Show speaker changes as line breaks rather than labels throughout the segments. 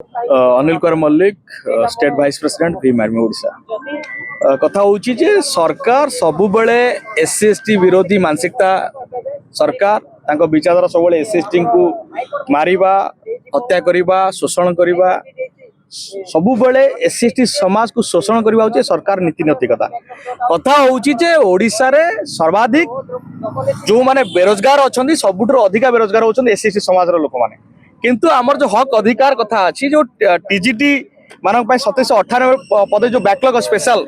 Anil Kumar Mallik state vice president Bhim Army Odisha कथा होची जे सरकार सबु बेले एससी एसटी विरोधी मानसिकता सरकार तांको विचारधारा सब एससी एसटी को मारिबा हत्या करिबा शोषण करिबा सबु बेले एससी एसटी समाज को शोषण करिबा होची सरकार नीति नैतिकता कथा होची जे ओडिशा रे सर्वाधिक जो माने बेरोजगार अछंती सबुठु अधिक बेरोजगार होछन एससी एसटी समाज रो लोक माने किंतु आमर जो हक अधिकार कथा अच्छी जो टीजीटी मान 2798 पद जो बैकलॉग स्पेशल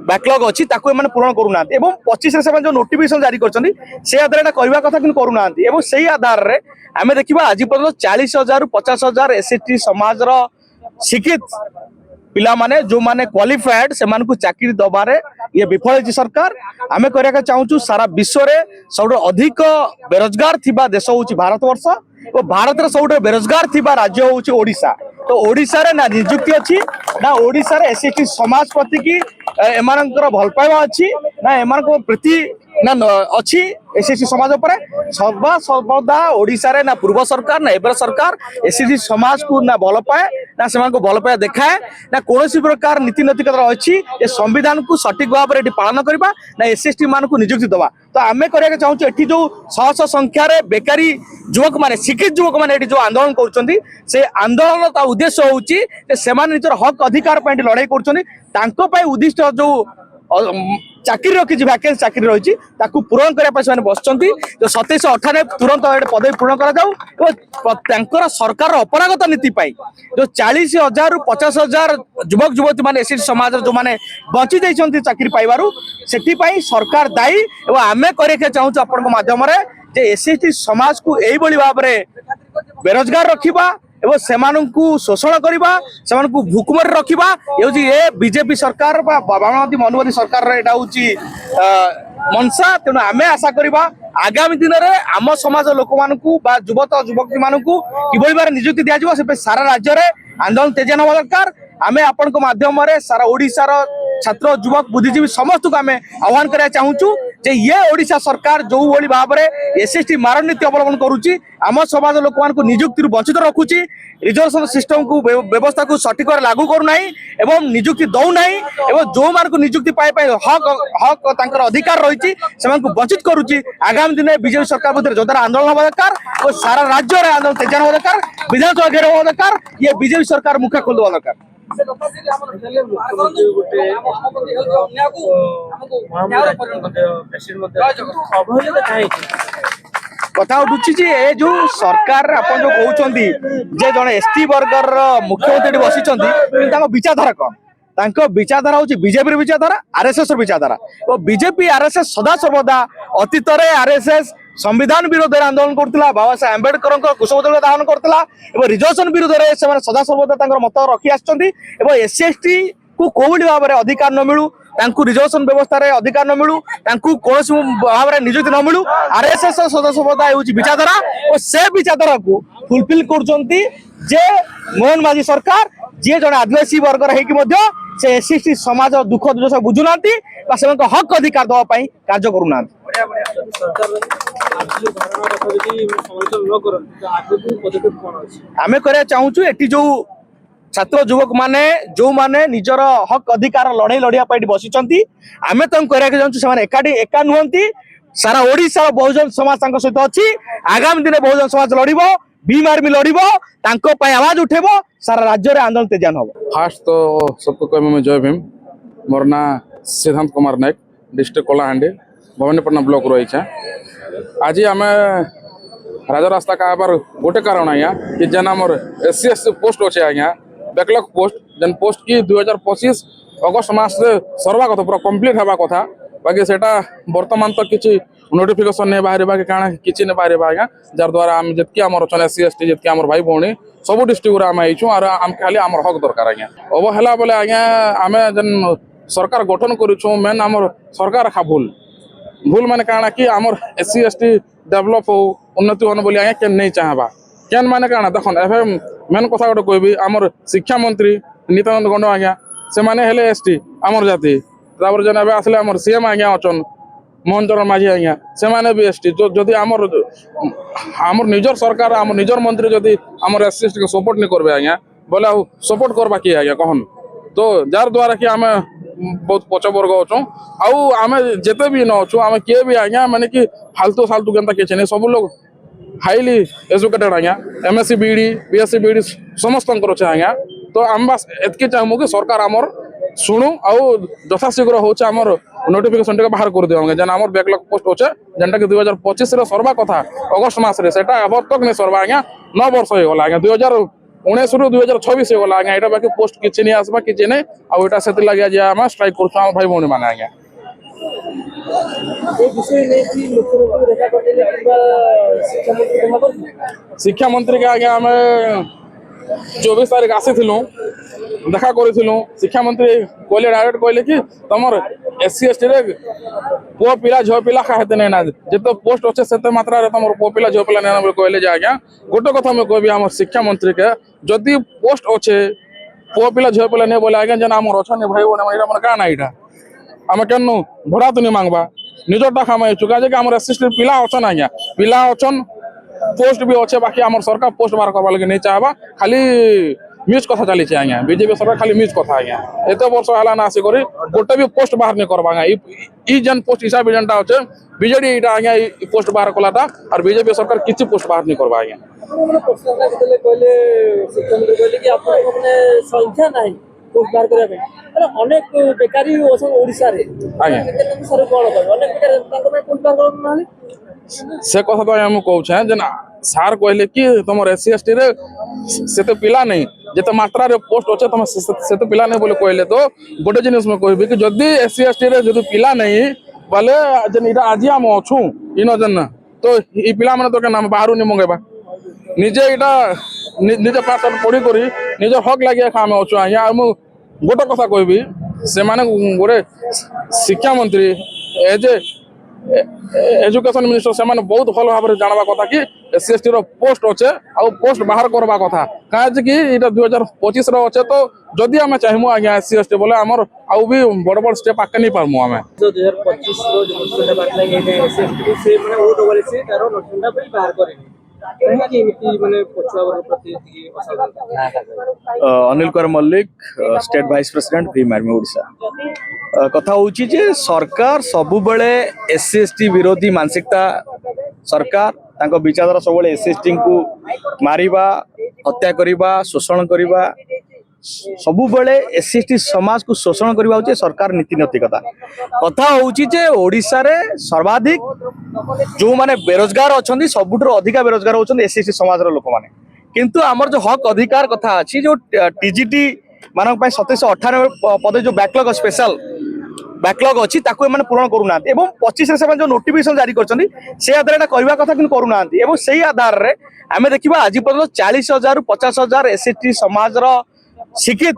बैकलॉग अच्छी मैंने पूरण करूना एवं 25 से जो नोटिफिकेशन जारी कर आधार करने कथा कि करूना से आधार में आम देखा आज पर्यटन 40,000 रु 50,000 एसटी समाज शिक्षित पिला माने जो माने क्वालिफाइड से चाकरी दबारे ये विफल है सरकार आम करने चाहूँ सारा विश्व में सब अधिक बेरोजगार थिबा देश हूँ भारत वर्ष और भारत सब बेरोजगार थिबा राज्य हूँ ओडिशा तो ओडिशा रे ना निजुक्ति अच्छी ना ओडिशा रे एसटी समाज प्रति की एमानकर भल पाइबा अच्छी ना एमान प्रति ना अच्छी एसटी समाज सर्वदा ओडिशा रे ना पूर्व सरकार ना एबर सरकार एसटी समाज को ना भल पाए ना से भल पाए देखाए ना कौन प्रकार नीति नैतिकता अच्छी ए संविधान को सठिक भाव में पालन करवा ना एसटी मान को निजुक्ति दवा तो आम करने चाहूँ एटी जो शह संख्यार बेकारी युवक मैंने शिक्षित युवक मैंने जो आंदोलन कर आंदोलन उद्देश्य हूँ निजर हक अधिकार लड़ाई कर उद्दिष्ट जो चाकरी रखी वैकेंसी चाकरी रही पूरण करने बस जो 2798 तुरंत पदवी पूरण कर सरकार अपरागत नीति जो 40,000 रु 50,000 युवक युवती मैंने एसटी समाज जो मैंने बंची जाइए चाकरी पाइबारू से सरकार दायी और आम करके चाहूँ आपण माध्यम एसटी समाज को यही भाव में बेरोजगार रखा एवं सेमानंकु शोषण करवा सेमानंकु भूखमर रखा ये बीजेपी सरकार बाबामती मनुवादी सरकार एटा होची मनसा तेणु आम आशा करवा आगामी दिन में आम समाज लोक मानू युवती मानू कि निजुक्ति दिज्व सारा राज्य में आंदोलन तेजा ना दरकार आम आपण माध्यम सारा ओडिशार छात्र युवक बुद्धिजीवी समस्त को आम आह्वान करना चाहूँ जे ये ओडिशा सरकार जो भाई भाव में एसएसटी मारण नीति अवलंबन करुच्ची आम समाज लोक मान निजुक्ति वंचित रखुची रिजर्वेशन सिस्टम को व्यवस्था को सठिक लागू करूना एवं निजुक्ति दौना एवं जो मान निजुक्ति पाई हक हक तांकर अधिकार रही वंचित करुच्ची आगामी दिन में बीजेपी सरकार मध्य जोरदार आंदोलन होगा दरकार और सारा राज्य में आंदोलन तेजा होगा दरकार विधानसभा घेर होगा दरकार ये बीजेपी सरकार मुख्य खोल देवा दरकार कथा उठुची जे जो सरकार अपन जो कहउचंदी जे जने एसटी वर्गर मुख्यमंत्री बसिचंदी विचारधारा कौन विचारधारा हूँ बीजेपी विचारधारा आरएसएस विचारधारा और बीजेपी आरएसएस सदा सर्वदा अतीत आरएसएस संविधान विरोध में आंदोलन करता बाबा साहेब आंबेडकर कुशपुतली दाहन करता रिजर्वेशन विरोध में सदा सर्वदा मत रखी आसछंती एससी एसटी को कोई भाव में अधिकार न मिलू रिजर्वेशन व्यवस्था रे अधिकार न मिलू कौन भाव में निजुक्ति न मिलू आरएसएस सदा सर्वदा विचारधारा और से विचारधारा को फुलफिल कर मोहन माझी सरकार जी जन आदिवासी वर्गर है एससी समाज दुख दुर्दशा बुझुना हक अधिकार दवाई कार्य करूना आम कर चाहूँ एटी जो छात्र युवक माने जो माने निजर हक अधिकार लड़ाई लड़िया बसी आम तुम चाहूँ एका नुहति सारा ओडिशा बहुजन समाज सहित अच्छी आगामी दिन बहुजन समाज लड़ब भीम आर्मी लड़ब आवाज उठेब सारा राज्य में आंदोलन तेजान हम
फास्ट तो सबको कह मैं जय भीम मोर ना सिद्धांत कुमार नायक डिस्ट्रिक्ट कलाहांडी भवानीपटना ब्लॉक रही आज आम राजरास्ता का गोटे कारण आज्ञा कि जेन आम एससी एससी पोस्ट अच्छे आज्ञा बैकलॉग पोस्ट जेन पोस्ट की 2025 अगस्ट मास सरवा कथा पूरा कंप्लीट हवा कथा बाकी सेटा वर्तमान तो किसी नोटिफिकेशन नहीं बाहर कि काଣା किसी नहीं बाहर आज्ञा जार द्वारा आम जितकी आम अच्छा एससी एसटी जितकी आम भाई भौणी सब डिस्ट्रिक्ट आम आईचु और आम खाली आम हक दरकार आज्ञा अवहेला बोले आज्ञा आम जेन सरकार गठन करूँ मेन आम सरकार खा भूल भूल माने काଣା कि आमर एससी एसटी डेभलप हो उन्नति होने बोली आज्ञा केन नहीं चाहबा केन माने काଣା देखन एफे मेन कथा गोटे कहबी आमर शिक्षा मंत्री नित्यानंद गंड आज्ञा से माने हेले एसटी आमर जाति तापर जन एबे आसले आमर सीएम आज्ञा अचन मोहन चरण माझी आज्ञा से माने भी एसटी जो जदि आमर निजर सरकार आम निजर मंत्री जदि आमर एससी एसटी को सपोर्ट नहीं करबे आज्ञा बोले सपोर्ट करवा किए आज्ञा कहन तो जार द्वारा कि आम बहुत पछ वर्ग अच्छु आम जिते भी न अच्छु आम किए भी आज्ञा माने कि फालतू फालतू केनता किसी नहीं सब लोग हाईली एजुकेटेड आज्ञा एमएससी बीडी बीएससी बीडी समस्त अच्छे आज्ञा तो आम बास एतकी चाहूँ कि सरकार आमर शुणु आउ यथाशीघ्र हूँ आमर नोटिफिकेशन टे बाहर कर दिया जेन आमर बैकलॉग पोस्ट अच्छे जेनटा कि 2025 सरवा कथा अगस्ट मसरे से अब तक नहीं सरवा आज्ञा 9 वर्ष हो गला आज्ञा 2019 रु 2026 हो गला आज्ञा एटा बाकी पोस्ट किछि नहीं आसबा किछि नहीं आउ एटा सेति लागि आज हम स्ट्राइक करछु हम भाई भौणी माने आज्ञा
ए विषय में कि मुख्यमंत्री देखा करते कि शिक्षा मंत्री
शिक्षा मंत्री
देखा करते
के आज्ञा हमें 24 तारीख आसीलु देखा करूँ शिक्षा मंत्री कहले डायरेक्ट कहले कि तुमर एससी एसटी रे पुओ पिला झियो पिला खाते नहीं ना जिते पोस्ट अच्छे से मात्रा रे तुम पुओ पिला झियो पिला नहीं कहले जे आज्ञा गोटे कथा मैं कहबी आम शिक्षा मंत्री के जदि पोस्ट अच्छे पुओ पिला झियो पिला नहीं बोले आज्ञा जेना आमर अच्छा भाई बोने मन क्या ना यहाँ आम केन भड़ा तो नहीं मांगबा निजटा खाम चुका जे आम एससी एसटी पिला अच्छन आज्ञा पिला अच्छन पोस्ट भी अच्छे बाकी आम सरकार पोस्ट बाहर करवा लगे नहीं चाहबा खाली न्यूज कथा चली आज्ञा बीजेपी सरकार खाली न्यूज कथा आज्ञा एत वर्ष है ना आसिक गोटे भी पोस्ट बाहर नहीं करवा आज्ञा जेन पोस्ट हिसाब जेनटा अच्छे बीजेडी यहाँ आज्ञा पोस्ट बाहर कलाटा और बीजेपी सरकार किसी पोस्ट बाहर नहीं करवा आज्ञा
कहले शिक्षा मंत्री कहले कि आपन माने संख्या नहीं पोस्ट बाहर करबे अनेक बेकारी ओसन ओडिसा रे
आज्ञा
सर कोन कहबे अनेक बेकारी तांको में पोस्ट बाहर करब नाले
से कथा तो हम कहूँ जेन सार कहले कि तुम एससी एसटी रे से पिला नहीं जिते मात्रा रे पोस्ट अच्छे तुम से पिला नहीं बोले कहले तो गोटे जिनिस में कहबी कि जदि एससी एसटी रे जदि पिला नहीं बोले जेन इटा आज आम अच्छू इन जेन तो ये पिला माने तो के नाम बाहर नहीं मंगेबा निजे इटा निजे पाठ पढ़ी करी निज हक लगे आम अच्छू आज्ञा गोटे कथा कहबी से माने गोटे शिक्षा मंत्री एज एजुकेशन मिनिस्टर से बहुत भल भाव में जानवा कथा कि एससी एसटी रो पोस्ट अच्छे आ पोस्ट बाहर करवा कथा कहे कि ये 2025 अच्छे तो जदि आम चाहमु आज्ञा एससी एसटी बोले आमर आउ भी बड़ बड़ स्टेप आगे नहीं पारमु आम
2025 रो जो नोटिफिकेशन बात लागे एसएसटी से माने ओ डबल से तारो नोटिफिकेशन भी बाहर करेनी कि एमिति माने पछुआ वर्ग प्रति असाधारण
Anil Kumar Mallik state vice president Bhim Army Odisha कथा होची जे सरकार सबु बेले एससी एसटी विरोधी मानसिकता सरकार तांको विचारधारा सब बेले एससी एसटी को मारिबा हत्या करिबा शोषण करिबा सबु बेले एससी एसटी समाज को शोषण करिबा होची सरकार नीति नैतिकता कथा होची जे ओडिशा रे सर्वाधिक जो माने बेरोजगार अछंती सबुठरो अधिका बेरोजगार होछंती एससी एसटी समाज रो लोक माने किंतु आमर जो हक अधिकार कथा अछि जो टीजीटी मानक पय 2798 पदे जो बैकलॉग स्पेशल बैकलॉग अच्छी माने पूरण करूना एवं 25 रे जो नोटिफिकेशन जारी करछंती से आधार एटा कहबा कथा किन करूना एवं सही आधार रे आमे देखिबा आज पर्यंत 40,000 रु 50,000 एसटी समाज रो शिक्षित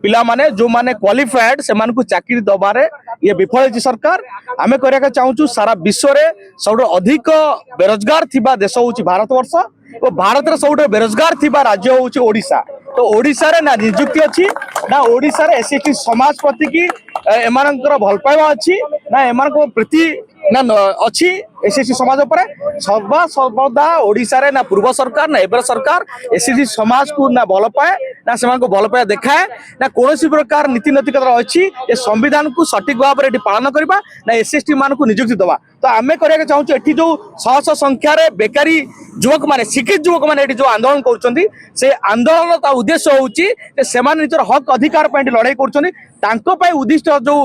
पिला माने जो माने क्वालिफाइड से मान को चाकरी दबारे ये विफल है सरकार आमे करिया के चाहूछु सारा विश्व रे सबसे अधिक बेरोजगार थिबा देश होची भारत वर्ष और भारत रे सबसे बेरोजगार थिबा राज्य होची ओडिशा तो ओडिशा रे ना नियुक्ति अछि ना ओडिशा रे एसटी समाज प्रति की एमानकर भल पाइबा अछि ना एमानको प्रति ना अछि एसटी समाज ऊपर सर्वदा ओडिशा रे ना पूर्व सरकार ना एबर सरकार एसटी समाज को ना भल पाए ना सेमान को भल पाए देखाए ना कोनोसी प्रकार नीति नैतिकता अछि ए संविधान को सटीक भाव रे पालन करबा ना एसटी मान को नियुक्ति दबा तो आमे करिया के चाहूछु एठी जो 100 संख्या रे बेकारी युवक माने शिक्षित युवक माने एठी जो आंदोलन करछंती से आंदोलन ता उद्देश्य होउची जे सेमान निजर हक अधिकार पय लड़ाई करछंती तांको पय उद्दिष्ट जो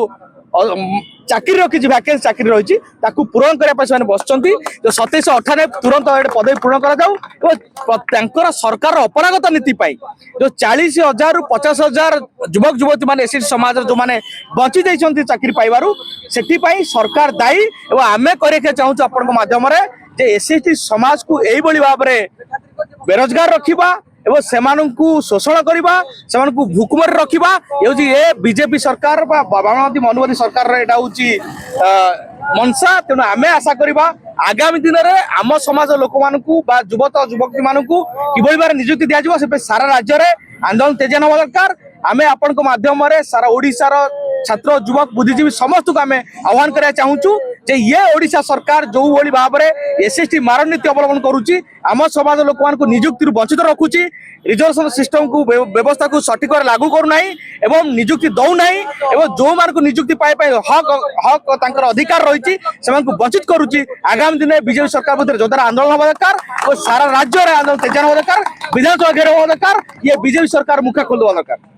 चाकरी रखी वैकेंसी चाकरी रही पूरण करने बसचंती जो 2798 तुरंत पदवी पूर्ण कर सरकार अपरागत नीति पाई जो 40,000 रु 50,000 युवक युवती मान एसटी समाज जो मैंने बंची जाइछंती चाकरी पाइबारु सेठी पाई सरकार दायी एवं आमे करे चाहूँ आपण माध्यम एसटी समाज को यही भाव में बेरोजगार रखा एवं सेमानंकु शोषण करबा सेमानंकु भूकमर रखिबा ये बीजेपी सरकार बा बाबामती मनोवादी सरकार रे एटा होची मनसा तेणु आमे आशा करबा आगामी दिन रे आम समाज लोक मानकु बा युवती मानकु किबोली बार नियुक्ति दिया जिवो से सारा राज्य रे आंदोलन तेजन होबा दरकार आमे आपन को माध्यम रे सारा ओडिसा रो छात्र युवक बुद्धिजीवी समस्त को आमे आह्वान करिया चाहूछु जे ये ओडिशा सरकार जो भली भाव में एसएसटी मारण नीति अवलंबन करुच्ची आम समाज लोक मान निजुक्ति वंचित रखुची रिजर्वेशन सिस्टम को व्यवस्था को सठिक भाव लागू करूना एवं निजुक्ति दौना एवं जो मान निजुक्ति पाई हक हक तांकर अधिकार रही वंचित करुच्ची आगामी दिन बीजेपी सरकार मध्य जोरदार आंदोलन होगा दरकार और सारा राज्य में आंदोलन तेजान होगा दरकार विधानसभा घेराव होगा दरकार ये बीजेपी सरकार मुखा खोल देवा दरकार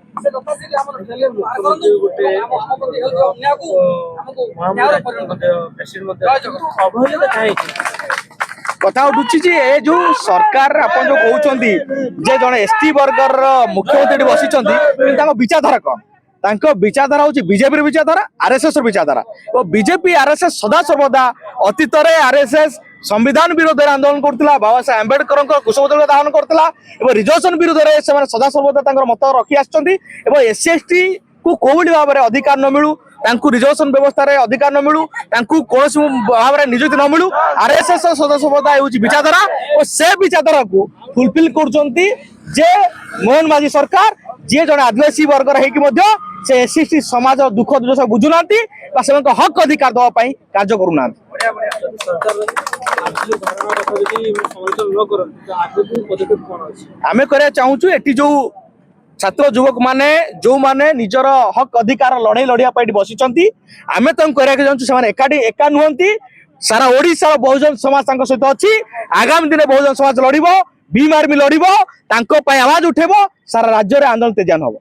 कथा उठुची जे ए जो सरकार आपण जो कहउचंदी जे जने एसटी वर्गर मुख्यमंत्री बसिचंदी विचारधारा कौन तांको विचारधारा होची बीजेपी विचारधारा आरएसएस विचारधारा और बीजेपी आरएसएस सदा सर्वदा अतीत रे आरएसएस संविधान विरोध में आंदोलन करथिला बाबा साहेब आंबेडकर कुशपुतळी दाहन करथिला एवं रिजर्वेशन विरोध में से सदा सर्वदा तांकर मत रखी आछंती एवं एससी को कोविड भाव में अधिकार न मिलू तांकु रिजर्वेशन व्यवस्था रे अधिकार न मिलू तांकु कोनोसी भाव में नियुक्ति न मिलू आरएसएस सदा सर्वदा होची विचारधारा और से विचारधारा को फुलफिल करचंती जे मोहन माझी सरकार जे जने आदिवासी वर्ग रही मध्य से एससी समाज दुख दुर्दशा बुझुना हक अधिकार दवाई कार्य करूना आम करा चाहूँ एटी जो छात्र युवक माने जो माने निजर हक अधिकार लड़ाई लड़िया बसी आम चाहूँ एकाठी एका नुहति सारा ओडिशा बहुजन समाज सहित अच्छी आगामी दिन बहुजन समाज लड़ब भीम आर्मी लड़ब आवाज उठेब सारा राज्य में आंदोलन तेजान हम।